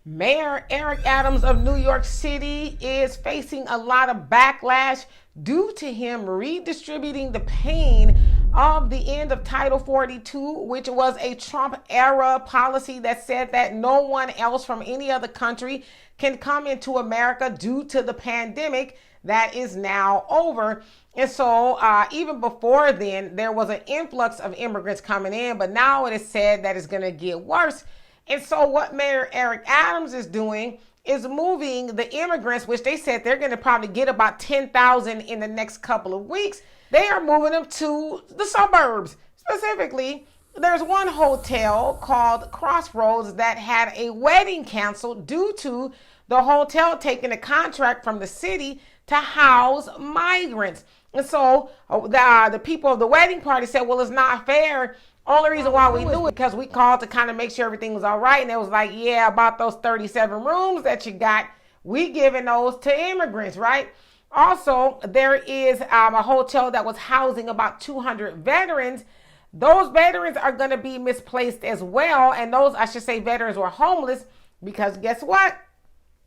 Mayor Eric Adams of New York City is facing a lot of backlash due to him redistributing the pain of the end of Title 42, which was a Trump-era policy that said that no one else from any other country can come into America due to the pandemic that is now over. And so even before then, there was an influx of immigrants coming in, but now it is said that it's going to get worse. And so what Mayor Eric Adams is doing is moving the immigrants, which they said they're going to probably get about 10,000 in the next couple of weeks. They are moving them to the suburbs. Specifically, there's one hotel called Crossroads that had a wedding canceled due to the hotel taking a contract from the city to house migrants. And so the people of the wedding party said, well, it's not fair. Only reason why we do it because we called to kind of make sure everything was all right. And it was like, yeah, about those 37 rooms that you got, we giving those to immigrants, right? Also, there is a hotel that was housing about 200 veterans. Those veterans are going to be misplaced as well. And those, I should say, veterans were homeless because guess what?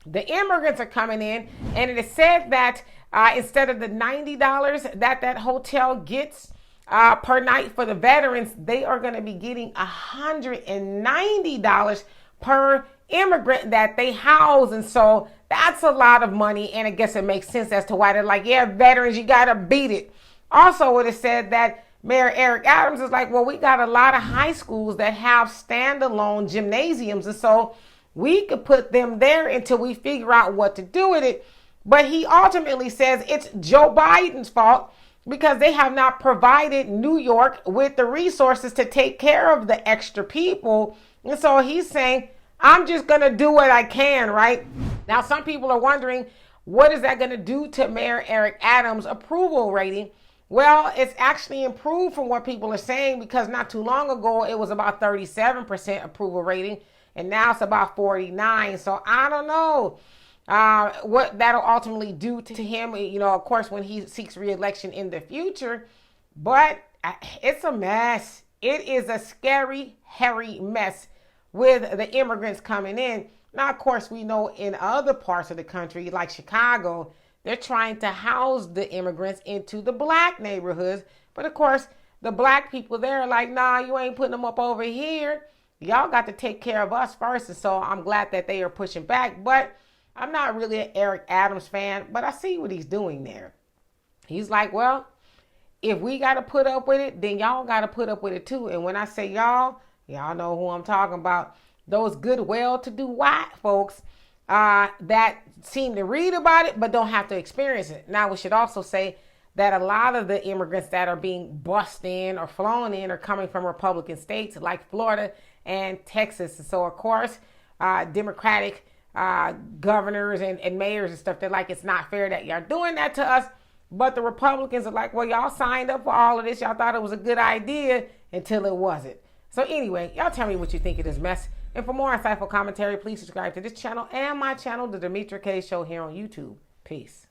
The immigrants are coming in, and it is said that instead of the $90 that hotel gets per night for the veterans, they are going to be getting $190 per immigrant that they house. And so that's a lot of money. And I guess it makes sense as to why they're like, yeah, veterans, you got to beat it. Also, it is said that Mayor Eric Adams is like, well, we got a lot of high schools that have standalone gymnasiums. And so we could put them there until we figure out what to do with it. But he ultimately says it's Joe Biden's fault because they have not provided New York with the resources to take care of the extra people. And so he's saying, I'm just going to do what I can, right? Now, some people are wondering, what is that going to do to Mayor Eric Adams' approval rating? Well, it's actually improved from what people are saying because not too long ago, it was about 37% approval rating. And now it's about 49. So I don't know what that'll ultimately do to him, you know, of course, when he seeks re-election in the future. But it's a mess. It is a scary, hairy mess with the immigrants coming in. Now, of course, we know in other parts of the country, like Chicago, they're trying to house the immigrants into the black neighborhoods. But of course, the black people there are like, nah, you ain't putting them up over here. Y'all got to take care of us first. And so I'm glad that they are pushing back. But I'm not really an Eric Adams fan, but I see what he's doing there. He's like, well, if we got to put up with it, then y'all got to put up with it too. And when I say y'all know who I'm talking about. Those good, well-to-do white folks that seem to read about it, but don't have to experience it. Now, we should also say that a lot of the immigrants that are being bussed in or flown in are coming from Republican states like Florida and Texas. And so, of course, Democratic governors and mayors and stuff, they're like, it's not fair that y'all doing that to us. But the Republicans are like, well, y'all signed up for all of this. Y'all thought it was a good idea until it wasn't. So anyway, y'all tell me what you think of this mess. And for more insightful commentary, please subscribe to this channel and my channel, The Demetra Kaye Show, here on YouTube. Peace.